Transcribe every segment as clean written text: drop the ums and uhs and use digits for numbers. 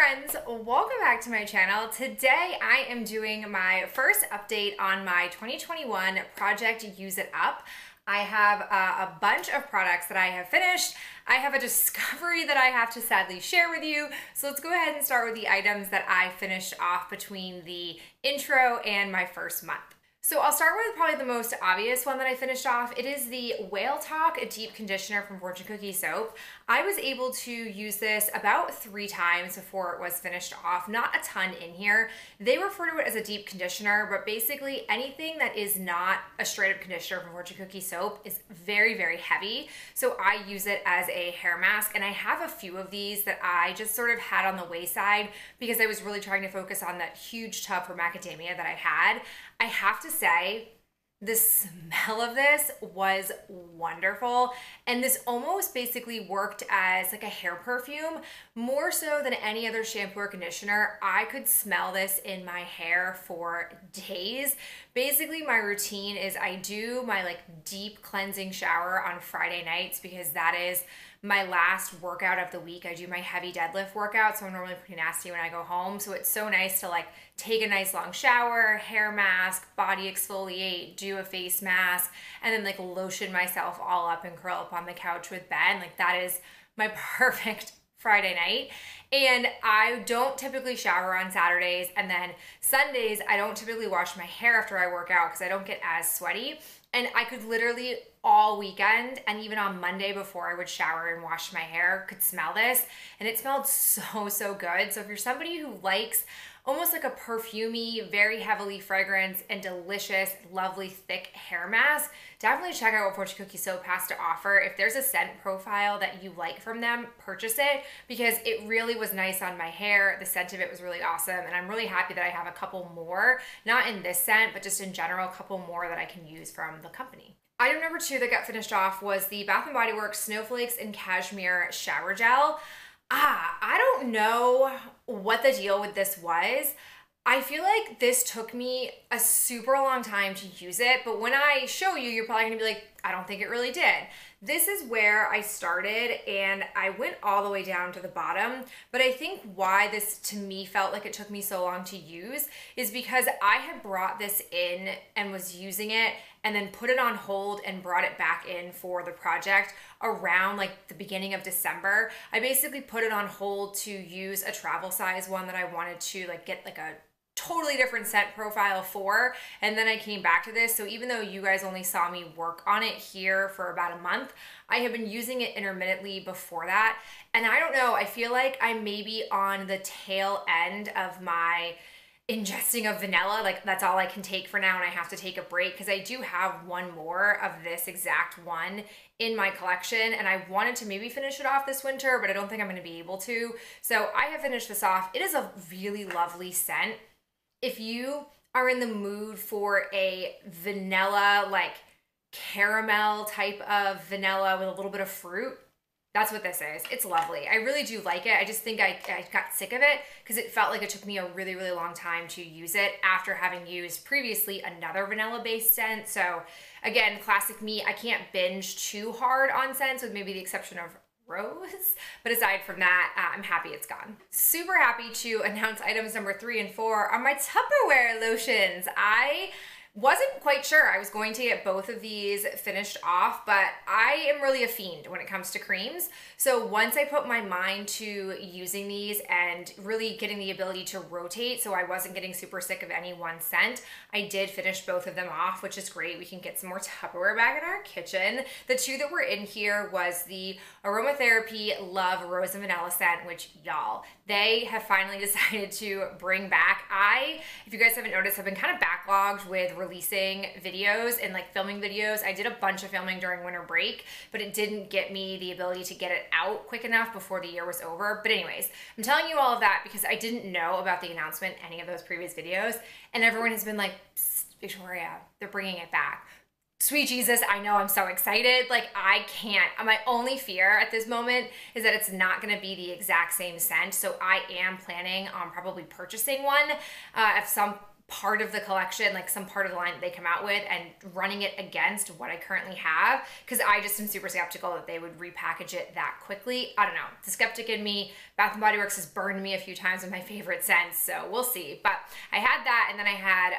friends, welcome back to my channel. Today I am doing my first update on my 2021 project Use It Up. I have a bunch of products that I have finished. I have a discovery that I have to sadly share with you. So let's go ahead and start with the items that I finished off between the intro and my first month. So I'll start with probably the most obvious one that I finished off. It is the Whale Talk Deep Conditioner from Fortune Cookie Soap. I was able to use this about 3 times before it was finished off. Not a ton in here. They refer to it as a deep conditioner, but basically anything that is not a straight up conditioner from Fortune Cookie Soap is very, very heavy. So I use it as a hair mask, and I have a few of these that I just sort of had on the wayside because I was really trying to focus on that huge tub from Macadamia that I had. I have to say, the smell of this was wonderful, and this almost basically worked as like a hair perfume, more so than any other shampoo or conditioner. I could smell this in my hair for days. Basically, my routine is I do my like deep cleansing shower on Friday nights because that is my last workout of the week. I do my heavy deadlift workout, so I'm normally pretty nasty when I go home. So it's so nice to like take a nice long shower, hair mask, body exfoliate, do a face mask, and then like lotion myself all up and curl up on the couch with Ben. Like that is my perfect Friday night. And I don't typically shower on Saturdays, and then Sundays I don't typically wash my hair after I work out because I don't get as sweaty. And I could literally all weekend and even on Monday before I would shower and wash my hair could smell this, and it smelled so good. So if you're somebody who likes almost like a perfumey, very heavily fragranced and delicious, lovely, thick hair mask, definitely check out what Fortune Cookie Soap has to offer. If there's a scent profile that you like from them, purchase it because it really was nice on my hair. The scent of it was really awesome, and I'm really happy that I have a couple more, not in this scent, but just in general, a couple more that I can use from the company. Item number 2 that got finished off was the Bath & Body Works Snowflakes and Cashmere Shower Gel. I don't know what the deal with this was. I feel like this took me a super long time to use it, but when I show you, you're probably gonna be like, I don't think it really did. This is where I started, and I went all the way down to the bottom, but I think why this to me felt like it took me so long to use is because I had brought this in and was using it and then put it on hold and brought it back in for the project around like the beginning of December. I basically put it on hold to use a travel size one that I wanted to like get like a totally different scent profile for, and then I came back to this. So even though you guys only saw me work on it here for about a month, I have been using it intermittently before that. And I don't know, I feel like I'm maybe on the tail end of my ingesting of vanilla. Like that's all I can take for now, and I have to take a break because I do have one more of this exact one in my collection, and I wanted to maybe finish it off this winter, but I don't think I'm going to be able to. So I have finished this off. It is a really lovely scent. If you are in the mood for a vanilla, like caramel type of vanilla with a little bit of fruit, that's what this is. It's lovely. I really do like it. I just think I got sick of it because it felt like it took me a really, really long time to use it after having used previously another vanilla-based scent. So again, classic me, I can't binge too hard on scents with maybe the exception of Rose, but aside from that, I'm happy it's gone. Super happy to announce items number 3 and 4 are my Tupperware lotions. I wasn't quite sure I was going to get both of these finished off, but I am really a fiend when it comes to creams. So once I put my mind to using these and really getting the ability to rotate so I wasn't getting super sick of any one scent, I did finish both of them off, which is great. We can get some more Tupperware back in our kitchen. The 2 that were in here was the Aromatherapy Love Rose and Vanilla scent, which y'all, they have finally decided to bring back. If you guys haven't noticed, I've been kind of backlogged with releasing videos and like filming videos. I did a bunch of filming during winter break, but it didn't get me the ability to get it out quick enough before the year was over. But anyways, I'm telling you all of that because I didn't know about the announcement in any of those previous videos, and everyone has been like, Victoria, they're bringing it back. Sweet Jesus, I know, I'm so excited. Like I can't, my only fear at this moment is that it's not gonna be the exact same scent. So I am planning on probably purchasing one at some part of the collection, like some part of the line that they come out with, and running it against what I currently have, because I just am super skeptical that they would repackage it that quickly. I don't know. The skeptic in me, Bath & Body Works has burned me a few times with my favorite scents, so we'll see. But I had that, and then I had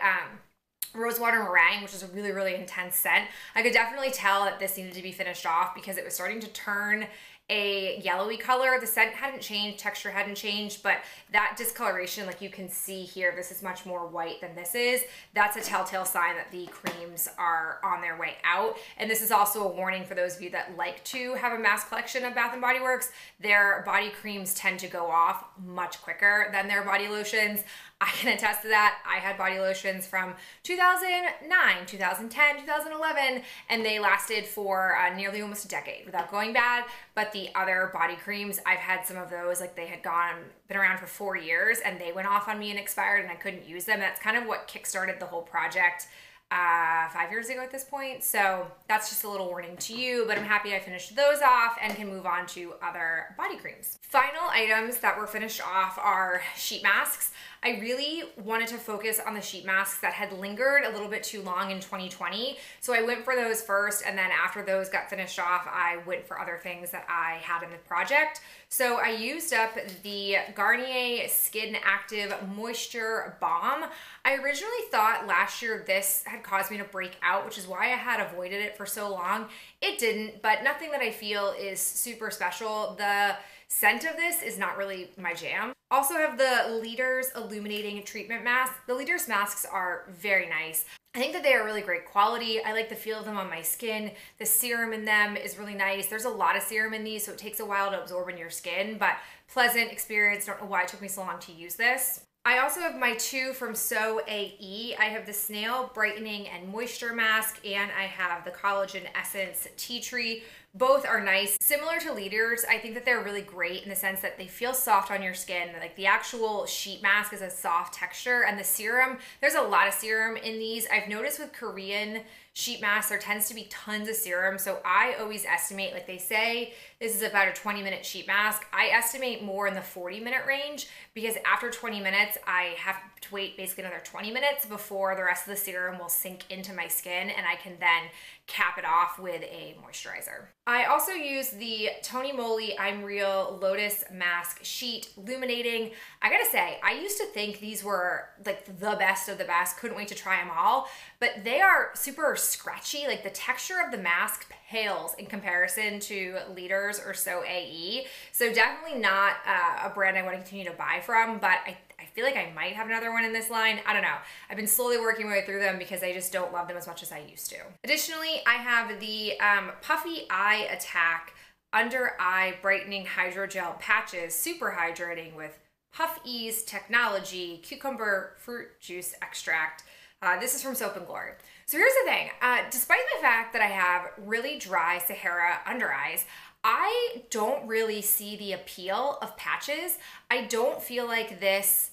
Rosewater Meringue, which is a really, really intense scent. I could definitely tell that this needed to be finished off because it was starting to turn a yellowy color. The scent hadn't changed, texture hadn't changed, but that discoloration, like you can see here, this is much more white than this is. That's a telltale sign that the creams are on their way out. And this is also a warning for those of you that like to have a mass collection of Bath & Body Works. Their body creams tend to go off much quicker than their body lotions. I can attest to that. I had body lotions from 2009, 2010, 2011, and they lasted for nearly almost a decade without going bad. But the other body creams, I've had some of those, like they had been around for 4 years, and they went off on me and expired, and I couldn't use them. That's kind of what kickstarted the whole project 5 years ago at this point. So that's just a little warning to you, but I'm happy I finished those off and can move on to other body creams. Final items that were finished off are sheet masks. I really wanted to focus on the sheet masks that had lingered a little bit too long in 2020. So I went for those first, and then after those got finished off, I went for other things that I had in the project. So I used up the Garnier Skin Active Moisture Balm. I originally thought last year this had caused me to break out, which is why I had avoided it for so long. It didn't, but nothing that I feel is super special. The scent of this is not really my jam. Also have the Leaders Illuminating Treatment Mask. The Leaders masks are very nice. I think that they are really great quality. I like the feel of them on my skin. The serum in them is really nice. There's a lot of serum in these, so it takes a while to absorb in your skin, but pleasant experience. Don't know why it took me so long to use this. I also have my two from So AE. I have the Snail Brightening and Moisture Mask, and I have the Collagen Essence Tea Tree. Both are nice. Similar to Leaders, I think that they're really great in the sense that they feel soft on your skin. Like the actual sheet mask is a soft texture, and the serum, there's a lot of serum in these. I've noticed with Korean sheet masks, there tends to be tons of serum. So I always estimate, like they say, this is about a 20-minute sheet mask. I estimate more in the 40-minute range because after 20 minutes, I have to wait basically another 20 minutes before the rest of the serum will sink into my skin, and I can then cap it off with a moisturizer. I also use the Tony Moly I'm Real Lotus Mask Sheet Illuminating. I gotta say, I used to think these were like the best of the best. Couldn't wait to try them all, but they are super scratchy. Like the texture of the mask pales in comparison to Leaders or So AE. So definitely not a brand I want to continue to buy from, but I feel like I might have another one in this line. I don't know. I've been slowly working my way through them because I just don't love them as much as I used to. Additionally, I have the Puffy Eye Attack Under Eye Brightening Hydrogel Patches, super hydrating with Puff Ease Technology Cucumber Fruit Juice Extract. This is from Soap & Glory. So here's the thing. Despite the fact that I have really dry Sahara under eyes, I don't really see the appeal of patches. I don't feel like this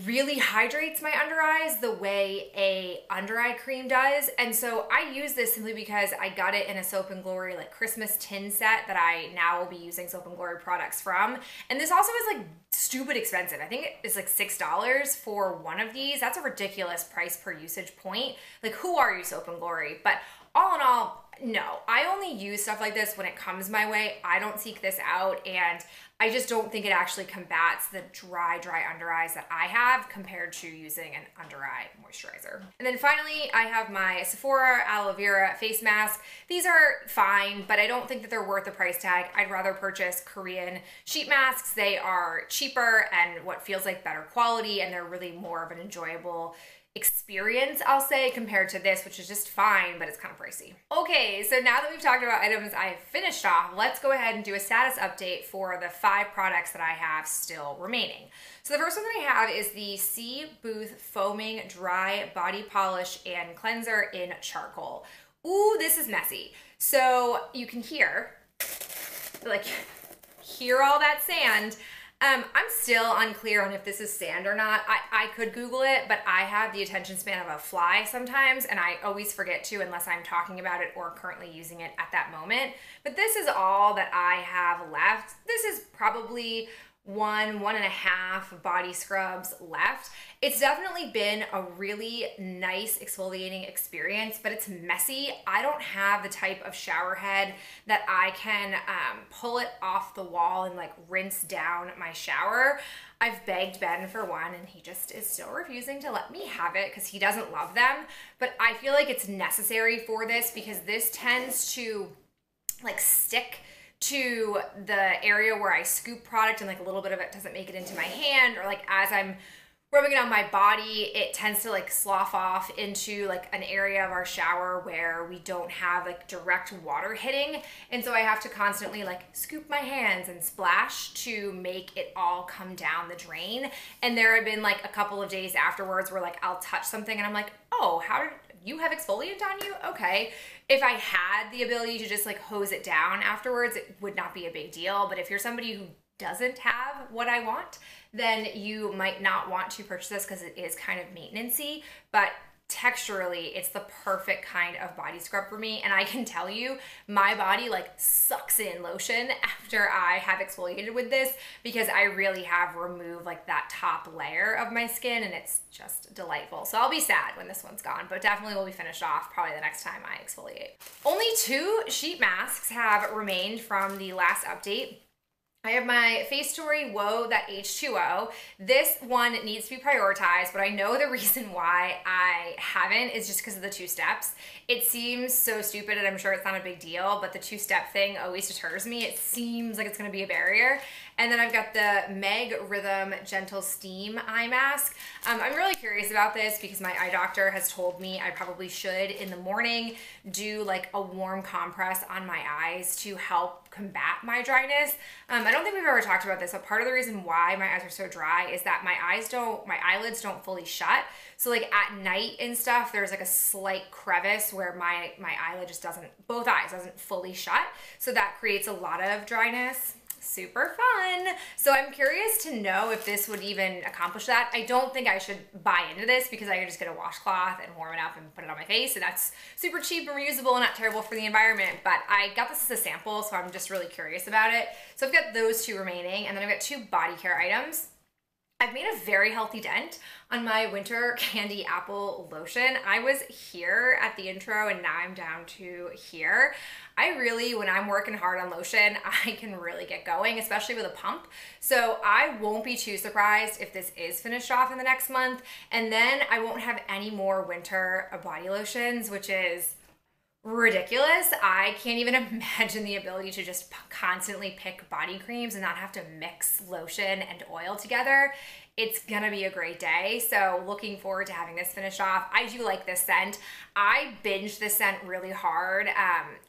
really hydrates my under eyes the way a under eye cream does. And so I use this simply because I got it in a Soap & Glory like Christmas tin set that I now will be using Soap & Glory products from. And this also is like stupid expensive. I think it's like $6 for one of these. That's a ridiculous price per usage point. Like, who are you, Soap & Glory? But all in all, no, I only use stuff like this when it comes my way. I don't seek this out, and I just don't think it actually combats the dry under eyes that I have compared to using an under eye moisturizer. And then finally, I have my Sephora Aloe Vera face mask. These are fine, but I don't think that they're worth the price tag. I'd rather purchase Korean sheet masks. They are cheaper and what feels like better quality, and they're really more of an enjoyable experience, I'll say, compared to this, which is just fine, but it's kind of pricey. Okay, so now that we've talked about items I've finished off, let's go ahead and do a status update for the 5 products that I have still remaining. So the first one that I have is the C. Booth Foaming Dry Body Polish and Cleanser in Charcoal. Ooh, this is messy. So you can hear all that sand. I'm still unclear on if this is sand or not. I could Google it, but I have the attention span of a fly sometimes, and I always forget to unless I'm talking about it or currently using it at that moment. But this is all that I have left. This is probably one and a half body scrubs left. It's definitely been a really nice exfoliating experience, but it's messy. I don't have the type of shower head that I can pull it off the wall and like rinse down my shower. I've begged Ben for one and he just is still refusing to let me have it because he doesn't love them. But I feel like it's necessary for this because this tends to like stick to the area where I scoop product and like a little bit of it doesn't make it into my hand, or like as I'm rubbing it on my body, it tends to like slough off into like an area of our shower where we don't have like direct water hitting. And so I have to constantly like scoop my hands and splash to make it all come down the drain. And there have been like a couple of days afterwards where like I'll touch something and I'm like, oh, how did you have exfoliant on you? Okay. If I had the ability to just like hose it down afterwards, it would not be a big deal. But if you're somebody who doesn't have what I want, then you might not want to purchase this because it is kind of maintenance-y, but texturally, it's the perfect kind of body scrub for me. And I can tell you, my body like sucks in lotion after I have exfoliated with this because I really have removed like that top layer of my skin and it's just delightful. So I'll be sad when this one's gone, but definitely will be finished off probably the next time I exfoliate. Only 2 sheet masks have remained from the last update. I have my Face Story Whoa That H2O. This one needs to be prioritized, but I know the reason why I haven't is just because of the 2 steps. It seems so stupid and I'm sure it's not a big deal, but the 2-step thing always deters me. It seems like it's gonna be a barrier. And then I've got the Meg Rhythm Gentle Steam Eye Mask. I'm really curious about this because my eye doctor has told me I probably should in the morning do like a warm compress on my eyes to help combat my dryness. I don't think we've ever talked about this, but part of the reason why my eyes are so dry is that my eyelids don't fully shut. So like at night and stuff, there's like a slight crevice where my eyelid just both eyes doesn't fully shut. So that creates a lot of dryness. Super fun. So I'm curious to know if this would even accomplish that. I don't think I should buy into this because I could just get a washcloth and warm it up and put it on my face, and that's super cheap and reusable and not terrible for the environment. But I got this as a sample, so I'm just really curious about it. So I've got those 2 remaining, and then I've got 2 body care items. I've made a very healthy dent on my winter candy apple lotion. I was here at the intro and now I'm down to here. I really, when I'm working hard on lotion, I can really get going, especially with a pump. So I won't be too surprised if this is finished off in the next month. And then I won't have any more winter body lotions, which is ridiculous. I can't even imagine the ability to just constantly pick body creams and not have to mix lotion and oil together. It's gonna be a great day. So looking forward to having this finished off. I do like this scent. I binged this scent really hard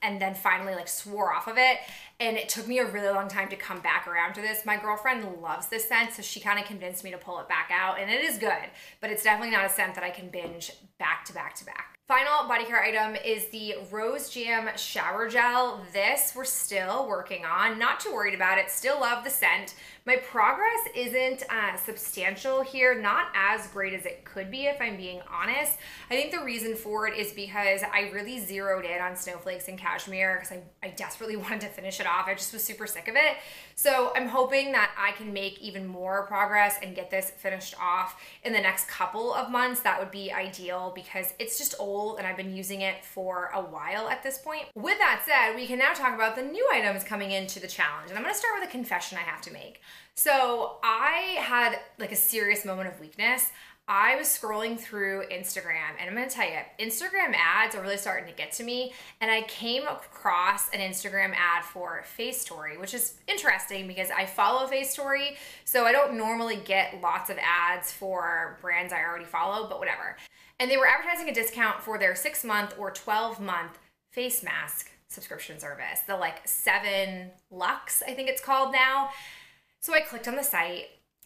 and then finally like swore off of it. And it took me a really long time to come back around to this. My girlfriend loves this scent, so she kind of convinced me to pull it back out, and it is good, but it's definitely not a scent that I can binge back to back to back. Final body care item is the Rose Jam Shower Gel. This we're still working on. Not too worried about it. Still love the scent. My progress isn't substantial here. Not as great as it could be if I'm being honest. I think the reason for it is because I really zeroed in on snowflakes and cashmere because I desperately wanted to finish it off. I just was super sick of it. So I'm hoping that I can make even more progress and get this finished off in the next couple of months. That would be ideal because it's just old and I've been using it for a while at this point. With that said, we can now talk about the new items coming into the challenge. And I'm gonna start with a confession I have to make. So I had like a serious moment of weakness. I was scrolling through Instagram, and I'm gonna tell you, Instagram ads are really starting to get to me, and I came across an Instagram ad for Face Story, which is interesting because I follow Face Story, so I don't normally get lots of ads for brands I already follow, but whatever. And they were advertising a discount for their 6-month or 12-month face mask subscription service, the like 7 Luxe, I think it's called now. So I clicked on the site,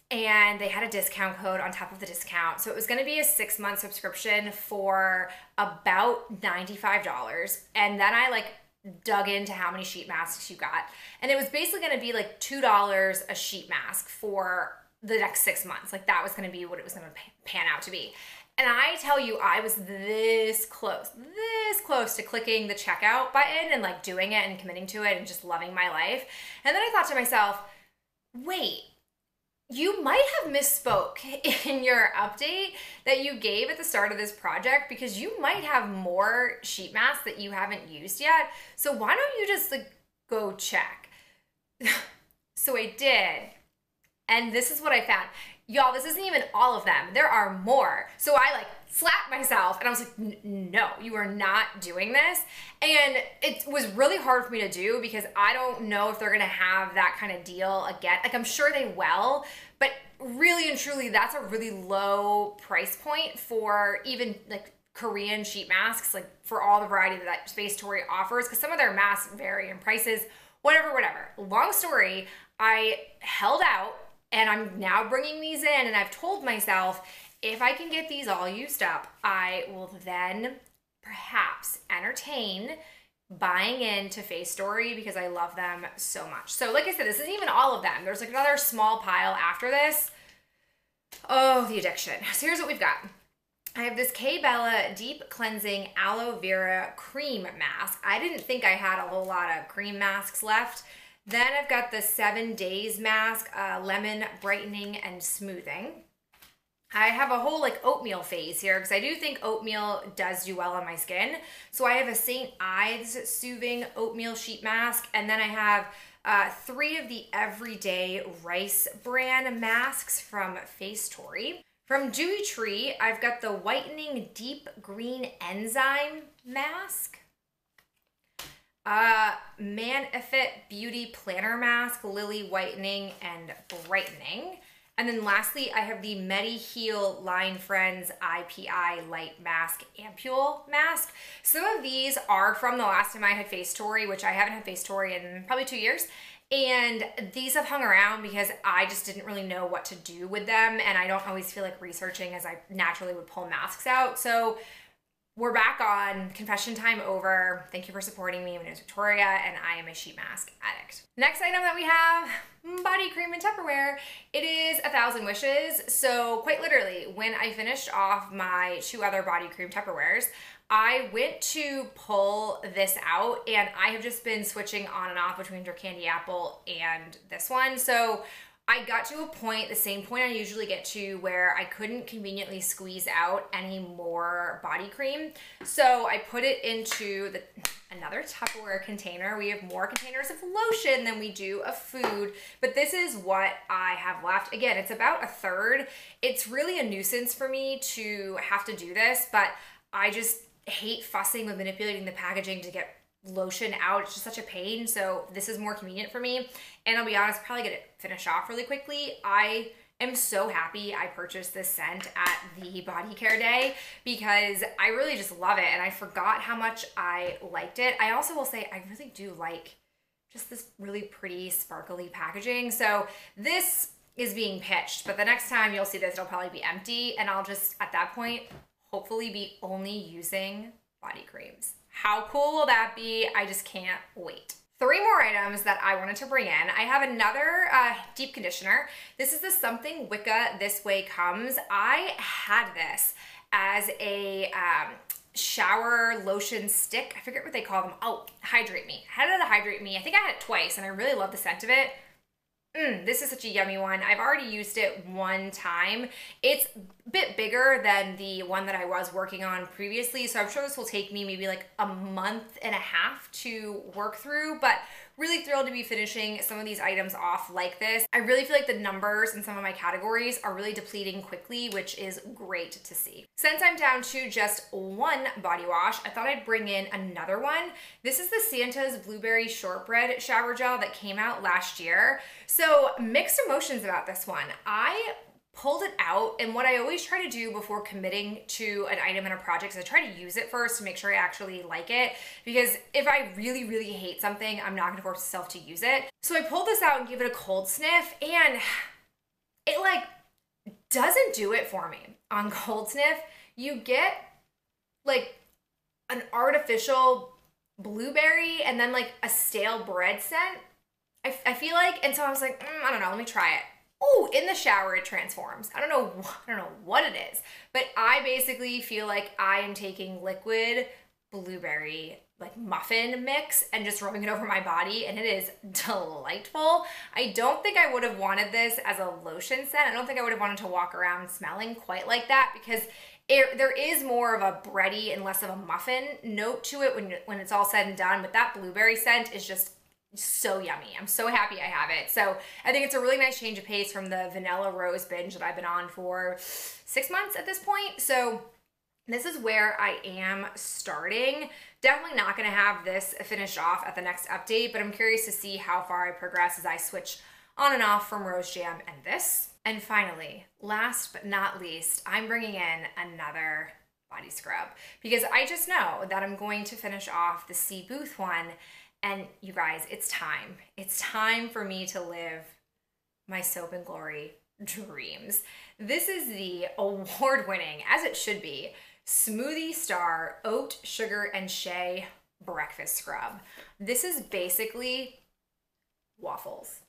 and they had a discount code on top of the discount. So it was gonna be a 6-month subscription for about $95. And then I like dug into how many sheet masks you got. And it was basically gonna be like $2 a sheet mask for the next 6 months. Like that was gonna be what it was gonna pan out to be. And I tell you, I was this close to clicking the checkout button and like doing it and committing to it and just loving my life. And then I thought to myself, wait, you might have misspoke in your update that you gave at the start of this project because you might have more sheet masks that you haven't used yet. So why don't you just like go check? So I did. And this is what I found. Y'all, this isn't even all of them. There are more. So I like slapped myself and I was like, no, you are not doing this. And it was really hard for me to do because I don't know if they're gonna have that kind of deal again. Like I'm sure they will, but really and truly, that's a really low price point for even like Korean sheet masks, like for all the variety that Space Tory offers, because some of their masks vary in prices, whatever. Long story, I held out and I'm now bringing these in and I've told myself, if I can get these all used up, I will then perhaps entertain buying into Face Story because I love them so much. So like I said, this isn't even all of them. There's like another small pile after this. Oh, the addiction. So here's what we've got. I have this K-Bella Deep Cleansing Aloe Vera Cream Mask. I didn't think I had a whole lot of cream masks left. Then I've got the 7 Days Mask, Lemon Brightening and Smoothing. I have a whole like oatmeal phase here because I do think oatmeal does do well on my skin. So I have a St. Ives Soothing Oatmeal Sheet Mask, and then I have 3 of the Everyday Rice brand masks from Face Tory. From Dewy Tree, I've got the Whitening Deep Green Enzyme Mask. Manifit Beauty Planner Mask, Lily Whitening and Brightening. And then lastly, I have the MediHeal Line Friends IPI Light Mask Ampule Mask. Some of these are from the last time I had Face Tory, which I haven't had Face Tory in probably 2 years. And these have hung around because I just didn't really know what to do with them. And I don't always feel like researching as I naturally would pull masks out. So we're back on, confession time over. Thank you for supporting me. My name is Victoria and I am a sheet mask addict. Next item that we have, body cream and Tupperware. It is 1,000 Wishes. So quite literally, when I finished off my 2 other body cream Tupperwares, I went to pull this out and I have just been switching on and off between Drunk Candy Apple and this one. So I got to a point, the same point I usually get to, where I couldn't conveniently squeeze out any more body cream. So I put it into another Tupperware container. We have more containers of lotion than we do of food, but this is what I have left. Again, it's about 1/3. It's really a nuisance for me to have to do this, but I just hate fussing with manipulating the packaging to get lotion out. It's just such a pain. So this is more convenient for me. And I'll be honest, probably get it finished off really quickly. I am so happy I purchased this scent at the Body Care Day because I really just love it. And I forgot how much I liked it. I also will say I really do like just this really pretty sparkly packaging. So this is being pitched, but the next time you'll see this, it'll probably be empty. And I'll just, at that point, hopefully be only using body creams. How cool will that be? I just can't wait. 3 more items that I wanted to bring in. I have another deep conditioner. This is the Something Wicca This Way Comes. I had this as a shower lotion stick. I forget what they call them. Oh, Hydrate Me. I had it at the Hydrate Me. I think I had it twice and I really love the scent of it. This is such a yummy one. I've already used it 1 time. It's a bit bigger than the one that I was working on previously, so I'm sure this will take me maybe like a month and a half to work through, but really thrilled to be finishing some of these items off like this. I really feel like the numbers in some of my categories are really depleting quickly, which is great to see. Since I'm down to just 1 body wash, I thought I'd bring in another one. This is the Santa's Blueberry Shortbread Shower Gel that came out last year. So mixed emotions about this one. I pulled it out, and what I always try to do before committing to an item in a project is I try to use it first to make sure I actually like it, because if I really hate something, I'm not gonna force myself to use it. So I pulled this out and gave it a cold sniff, and it like doesn't do it for me. On cold sniff, you get like an artificial blueberry and then like a stale bread scent. I feel like, and so I was like, I don't know, let me try it. Oh, in the shower it transforms. I don't know what it is, but I basically feel like I am taking liquid blueberry like muffin mix and just rubbing it over my body, and it is delightful. I don't think I would have wanted this as a lotion scent. I don't think I would have wanted to walk around smelling quite like that, because there is more of a bready and less of a muffin note to it when it's all said and done, but that blueberry scent is just so yummy. I'm so happy I have it. So I think it's a really nice change of pace from the vanilla rose binge that I've been on for 6 months at this point. So this is where I am starting. Definitely not gonna have this finished off at the next update, but I'm curious to see how far I progress as I switch on and off from Rose Jam and this. And finally, last but not least, I'm bringing in another body scrub, because I just know that I'm going to finish off the C. Booth one. And you guys, it's time. It's time for me to live my Soap and Glory dreams. This is the award-winning, as it should be, Smoothie Star Oat, Sugar, and Shea Breakfast Scrub. This is basically waffles.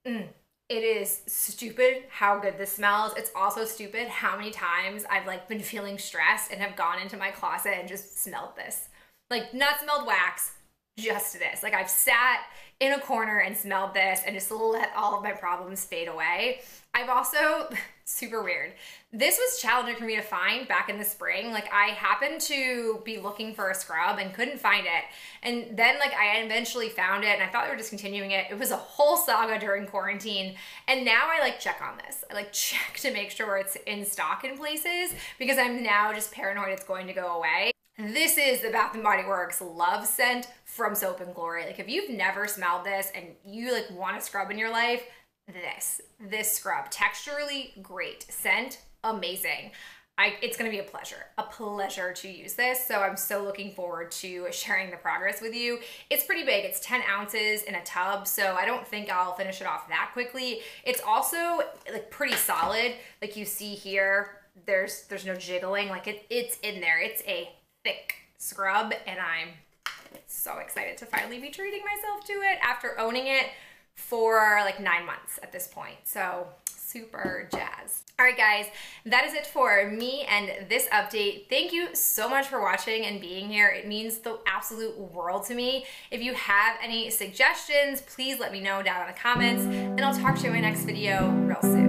It is stupid how good this smells. It's also stupid how many times I've like been feeling stressed and have gone into my closet and just smelled this. Like, not smelled wax, just this. Like, I've sat in a corner and smelled this and just let all of my problems fade away. I've also, super weird, this was challenging for me to find back in the spring. Like, I happened to be looking for a scrub and couldn't find it. And then like I eventually found it, and I thought they were discontinuing it. It was a whole saga during quarantine. And now I like check on this. I like check to make sure it's in stock in places, because I'm now just paranoid it's going to go away. This is the Bath & Body Works Love Scent from Soap & Glory. Like, if you've never smelled this and you like want a scrub in your life, this scrub, texturally great, scent amazing. It's gonna be a pleasure to use this. So I'm so looking forward to sharing the progress with you. It's pretty big, it's 10 ounces in a tub, so I don't think I'll finish it off that quickly. It's also like pretty solid. Like you see here, there's no jiggling, like it's in there. It's a thick scrub, and I'm so excited to finally be treating myself to it after owning it for like 9 months at this point. So super jazzed. All right, guys, that is it for me and this update. Thank you so much for watching and being here. It means the absolute world to me. If you have any suggestions, please let me know down in the comments, and I'll talk to you in my next video real soon.